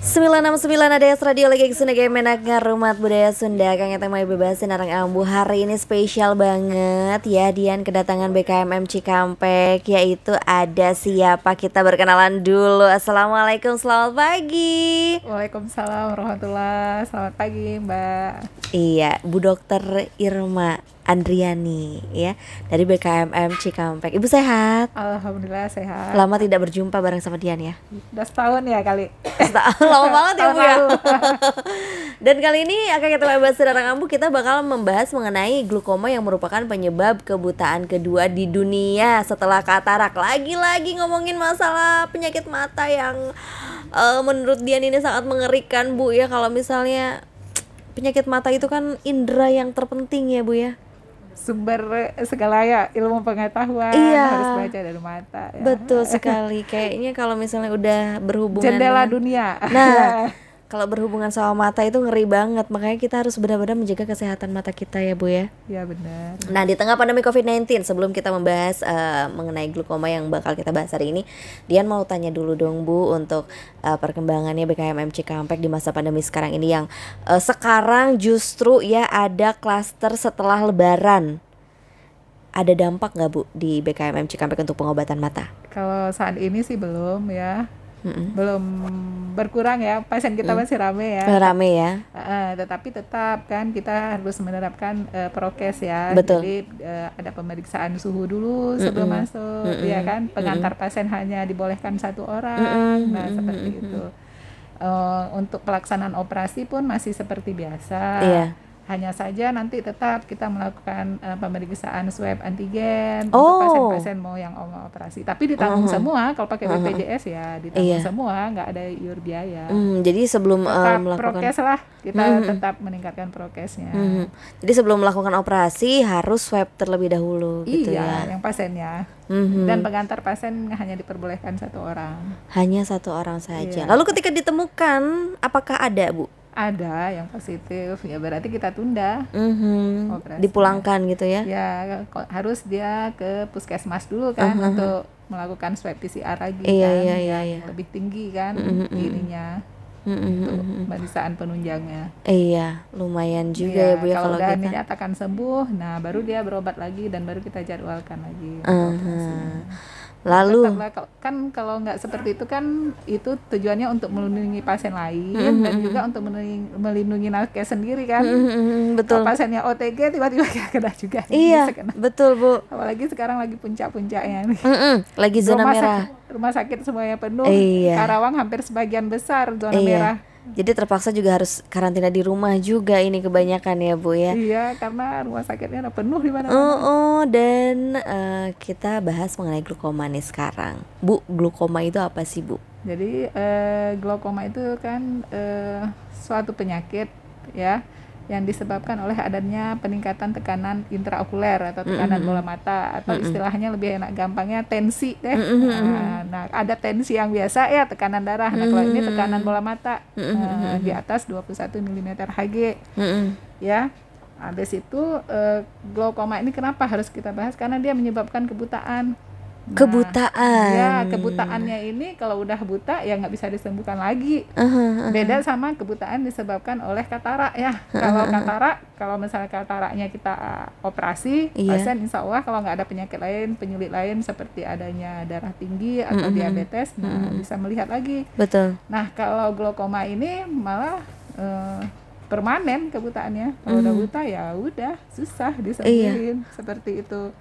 969 ADS Radio lagi Sunda Gemenak Ngarumat Budaya Sunda. Kang Eteng mau bebasin arang ambu. Hari ini spesial banget ya, Dian kedatangan BKMM Cikampek. Yaitu ada siapa, kita berkenalan dulu. Assalamualaikum, selamat pagi. Waalaikumsalam warahmatullahi. Selamat pagi Mbak. Iya, Bu Dokter Irma Andriani ya, dari BKMM Cikampek. Ibu sehat? Alhamdulillah sehat. Lama tidak berjumpa bareng sama Dian ya. Udah setahun ya kali. Lama banget ya Bu ya. Tahun lalu. Dan kali ini akan kita bahas Darah Ambu. Kita bakal membahas mengenai glukoma yang merupakan penyebab kebutaan kedua di dunia setelah katarak. Lagi-lagi ngomongin masalah penyakit mata yang menurut Dian ini sangat mengerikan Bu ya. Kalau misalnya penyakit mata itu kan indera yang terpenting ya Bu ya, Sumber segala ya ilmu pengetahuan. Iya. Harus baca dari mata ya. Betul sekali. Kayaknya kalau misalnya udah berhubungan Jendela dengan- dunia. Nah, kalau berhubungan sama mata itu ngeri banget. Makanya kita harus benar-benar menjaga kesehatan mata kita ya Bu ya. Ya benar. Nah, di tengah pandemi COVID-19, sebelum kita membahas mengenai glukoma yang bakal kita bahas hari ini, Dian mau tanya dulu dong Bu, untuk perkembangannya BKMM Cikampek di masa pandemi sekarang ini yang sekarang justru ya ada klaster setelah Lebaran. Ada dampak nggak Bu di BKMM Cikampek untuk pengobatan mata? Kalau saat ini sih belum ya. Mm-mm. Belum berkurang ya. Pasien kita masih rame ya. Rame ya. Tetapi tetap kan kita harus menerapkan prokes ya. Betul. Jadi ada pemeriksaan suhu dulu sebelum masuk, ya kan. Pengantar pasien hanya dibolehkan 1 orang. Nah seperti itu. Untuk pelaksanaan operasi pun masih seperti biasa. Iya. Hanya saja nanti tetap kita melakukan pemeriksaan swab antigen Oh. untuk pasien-pasien mau yang mau operasi. Tapi ditanggung semua. Kalau pakai BPJS ya ditanggung Iya. semua, nggak ada iur biaya. Jadi sebelum Tetap melakukan prokes lah, kita tetap meningkatkan prokesnya. Jadi sebelum melakukan operasi harus swab terlebih dahulu gitu ya. Iya, yang pasiennya. Dan pengantar pasien hanya diperbolehkan 1 orang. Hanya 1 orang saja. Iya. Lalu ketika ditemukan, apakah ada Bu? Ada yang positif, ya berarti kita tunda. Operasinya. Dipulangkan gitu ya? Ya harus dia ke puskesmas dulu kan untuk melakukan swab PCR lagi Iya, kan, iya, yang iya. lebih tinggi kan ininya untuk pemeriksaan penunjangnya. Iya, lumayan juga ya Bu ya kalau udah kita. dinyatakan sembuh, nah baru dia berobat lagi dan baru kita jadwalkan lagi untuk operasinya. Lalu Tetaplah, kan kalau nggak seperti itu kan itu tujuannya untuk melindungi pasien lain dan juga untuk melindungi nakes sendiri kan. betul. Kalau pasiennya OTG tiba-tiba kena juga. Iya, Bisa kena. betul Bu. Apalagi sekarang lagi puncak-puncaknya nih. Lagi zona merah. Rumah sakit semuanya penuh. Iya. Karawang hampir sebagian besar zona Iya. merah. Jadi terpaksa juga harus karantina di rumah juga ini kebanyakan ya Bu ya. Iya, karena rumah sakitnya udah penuh di mana-mana. Dan kita bahas mengenai glukoma nih sekarang. Bu, glukoma itu apa sih Bu? Jadi glaukoma itu kan suatu penyakit ya yang disebabkan oleh adanya peningkatan tekanan intraokuler atau tekanan bola mata atau istilahnya lebih enak gampangnya tensi deh. Nah, ada tensi yang biasa ya tekanan darah. Nah, kalau ini tekanan bola mata di atas 21 mm Hg. Ya. Habis itu glaukoma ini kenapa harus kita bahas? Karena dia menyebabkan kebutaan. Kebutaan. Ya, kebutaannya ini kalau udah buta ya nggak bisa disembuhkan lagi. Beda sama kebutaan disebabkan oleh katarak ya. Kalau katarak, kalau misalnya kataraknya kita operasi, Iya. pasien insya Allah kalau nggak ada penyakit lain, penyulit lain seperti adanya darah tinggi atau diabetes, nah bisa melihat lagi. Betul. Nah, kalau glaukoma ini malah permanen kebutaannya. Kalau udah buta ya udah susah disembuhin seperti itu.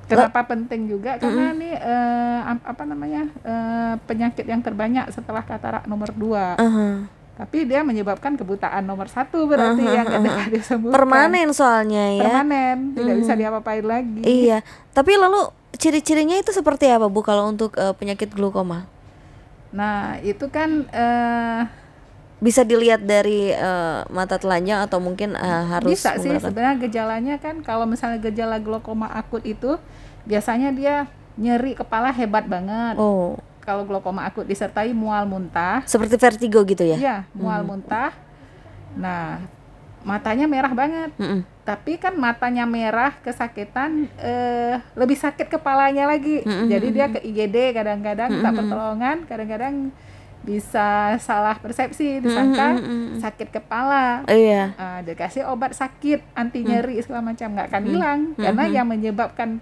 Kenapa penting juga? Karena ini penyakit yang terbanyak setelah katarak nomor 2. Tapi dia menyebabkan kebutaan nomor 1 berarti yang nggak dapat disembuhkan. Permanen soalnya ya. Permanen, tidak bisa diapa-apain lagi. Iya. Tapi lalu ciri-cirinya itu seperti apa Bu kalau untuk penyakit glukoma? Nah, itu kan Bisa dilihat dari mata telanjang atau mungkin harus bisa sih menggunakan- sebenarnya gejalanya kan kalau misalnya gejala glaukoma akut itu biasanya dia nyeri kepala hebat banget. Oh, Kalau glaukoma akut disertai mual muntah, seperti vertigo gitu ya? iya mual muntah. Nah, matanya merah banget. Tapi kan matanya merah kesakitan, lebih sakit kepalanya lagi. Jadi dia ke IGD kadang-kadang minta pertolongan, kadang-kadang bisa salah persepsi, disangka sakit kepala. Iya. Dikasih obat sakit anti nyeri segala macam, nggak akan hilang karena yang menyebabkan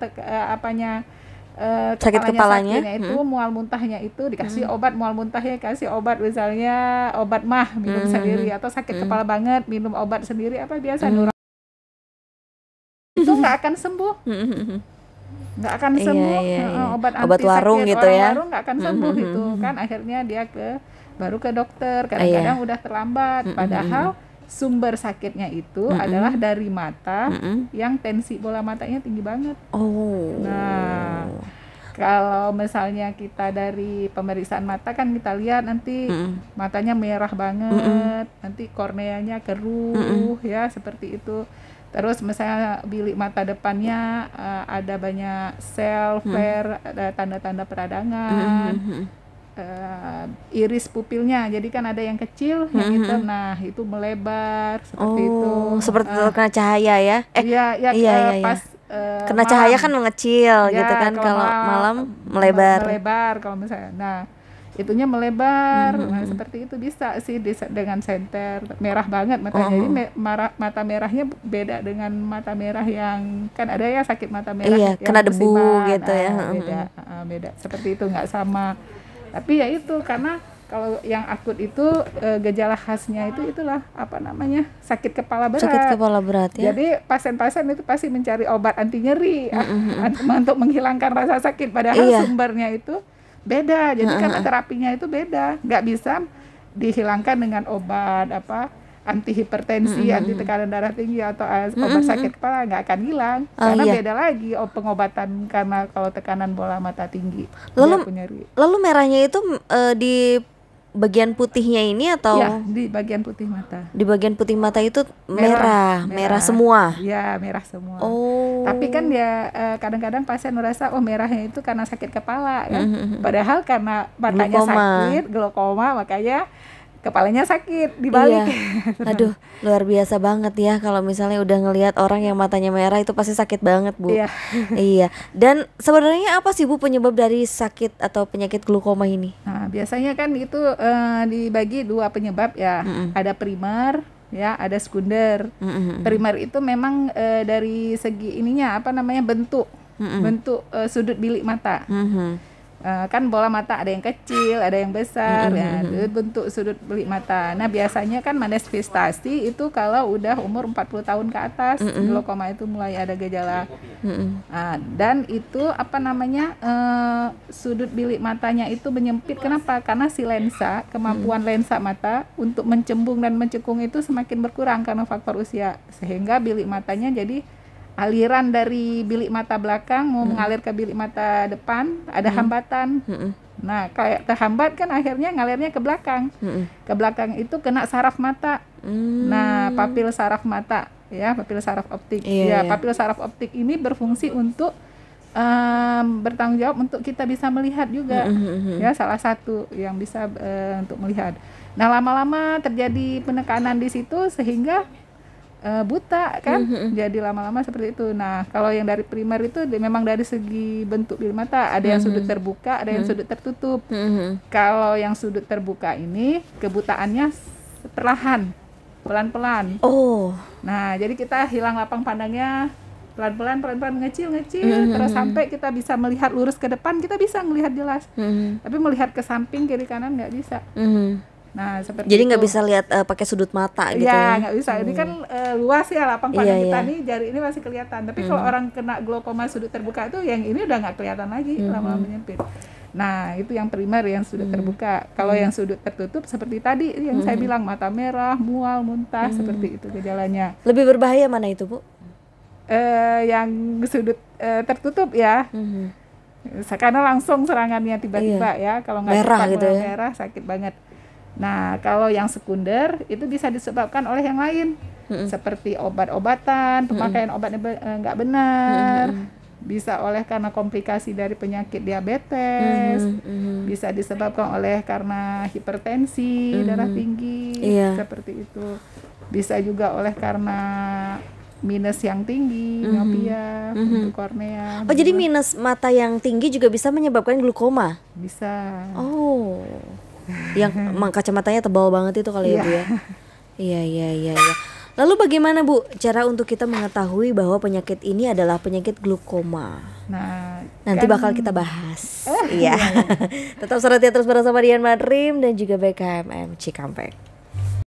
Sakit kepalanya sakitnya itu mual muntahnya itu dikasih obat mual muntahnya, kasih obat misalnya obat mah minum sendiri, atau sakit kepala banget minum obat sendiri apa biasa itu nggak akan sembuh. Nggak akan sembuh. Obat anti warung sakit gitu orang ya. warung nggak akan sembuh itu kan, akhirnya dia baru ke dokter, kadang-kadang udah terlambat, padahal sumber sakitnya itu adalah dari mata yang tensi bola matanya tinggi banget. Nah, kalau misalnya kita dari pemeriksaan mata kan kita lihat nanti matanya merah banget, nanti korneanya keruh ya seperti itu. Terus misalnya bilik mata depannya ada banyak sel, flare, ada tanda-tanda peradangan, iris pupilnya, jadi kan ada yang kecil, yang hitam, nah itu melebar seperti itu. Seperti terkena cahaya ya? Iya. Pas kena cahaya kan mengecil gitu kan, kalau malam melebar. Melebar kalau misalnya. Nah, itunya melebar. Nah, seperti itu bisa sih dengan senter merah banget matanya. Jadi mata merahnya beda dengan mata merah yang kan ada ya sakit mata merah yang kena debu gitu ya. Beda. Seperti itu, nggak sama. Tapi ya itu karena kalau yang akut itu gejala khasnya itulah apa namanya, sakit kepala berat. Sakit kepala berat ya. Jadi pasien-pasien itu pasti mencari obat anti nyeri untuk menghilangkan rasa sakit, padahal sumbernya itu beda. Jadi karena terapinya itu beda, nggak bisa dihilangkan dengan obat anti hipertensi, anti tekanan darah tinggi atau obat sakit kepala, nggak akan hilang karena beda lagi pengobatan karena kalau tekanan bola mata tinggi. Lalu merahnya itu di bagian putihnya ini atau? Ya, di bagian putih mata. Di bagian putih mata itu merah semua. Ya, merah semua. Tapi kan ya kadang-kadang pasien merasa merahnya itu karena sakit kepala kan. Padahal karena matanya sakit, glaukoma, makanya kepalanya sakit dibalik. Aduh, luar biasa banget ya kalau misalnya udah ngelihat orang yang matanya merah itu pasti sakit banget, Bu. Iya. Dan sebenarnya apa sih, Bu, penyebab dari sakit atau penyakit glaukoma ini? Nah, biasanya kan itu dibagi dua penyebab ya. Ada primer ya, ada sekunder. Primer itu memang dari segi ininya bentuk sudut bilik mata. Kan bola mata ada yang kecil, ada yang besar, ya, bentuk sudut bilik mata. Nah, biasanya kan manifestasi itu kalau udah umur 40 tahun ke atas, glaukoma itu mulai ada gejala. Dan itu sudut bilik matanya itu menyempit. Kenapa? Karena si lensa, kemampuan lensa mata untuk mencembung dan mencekung itu semakin berkurang karena faktor usia. Sehingga bilik matanya jadi aliran dari bilik mata belakang mau mengalir ke bilik mata depan ada hambatan. Nah, kayak terhambat kan akhirnya ngalirnya ke belakang. Ke belakang itu kena saraf mata. Nah, papil saraf mata ya, papil saraf optik. Papil saraf optik ini berfungsi untuk bertanggung jawab untuk kita bisa melihat juga. Ya, salah satu yang bisa untuk melihat. Nah, lama-lama terjadi penekanan di situ sehingga buta kan, jadi lama-lama seperti itu. Nah, kalau yang dari primer itu memang dari segi bentuk bilik mata ada yang sudut terbuka, ada yang sudut tertutup. Kalau yang sudut terbuka ini kebutaannya perlahan, pelan-pelan. Nah, jadi kita hilang lapang pandangnya pelan-pelan ngecil, terus sampai kita bisa melihat lurus ke depan, kita bisa melihat jelas. Tapi melihat ke samping kiri kanan nggak bisa. Nah, seperti jadi nggak bisa lihat pakai sudut mata gitu ya? Nggak bisa. Ini kan luas ya lapang pandang kita nih, jari ini masih kelihatan. Tapi kalau orang kena glaukoma sudut terbuka itu yang ini udah nggak kelihatan lagi, lama-lama menyempit. Nah, itu yang primer yang sudut terbuka. Kalau yang sudut tertutup seperti tadi yang saya bilang, mata merah, mual, muntah, seperti itu gejalanya. Lebih berbahaya mana itu, Bu? Yang sudut tertutup ya. Karena langsung serangannya tiba-tiba ya. Kalau nggak merah cepat gitu ya. Merah sakit banget. Nah, kalau yang sekunder itu bisa disebabkan oleh yang lain, seperti obat-obatan, pemakaian obatnya nggak benar, bisa oleh karena komplikasi dari penyakit diabetes, bisa disebabkan oleh karena hipertensi, darah tinggi, seperti itu. Bisa juga oleh karena minus yang tinggi, miopia, untuk kornea. Jadi minus mata yang tinggi juga bisa menyebabkan glaukoma? Bisa. Yang kacamatanya tebal banget itu kali ya Bu ya. Iya. Lalu bagaimana Bu cara untuk kita mengetahui bahwa penyakit ini adalah penyakit glukoma? Nah, Nanti bakal kita bahas. Iya. Tetap setia terus bersama Dian Madrim dan juga BKMM Cikampek.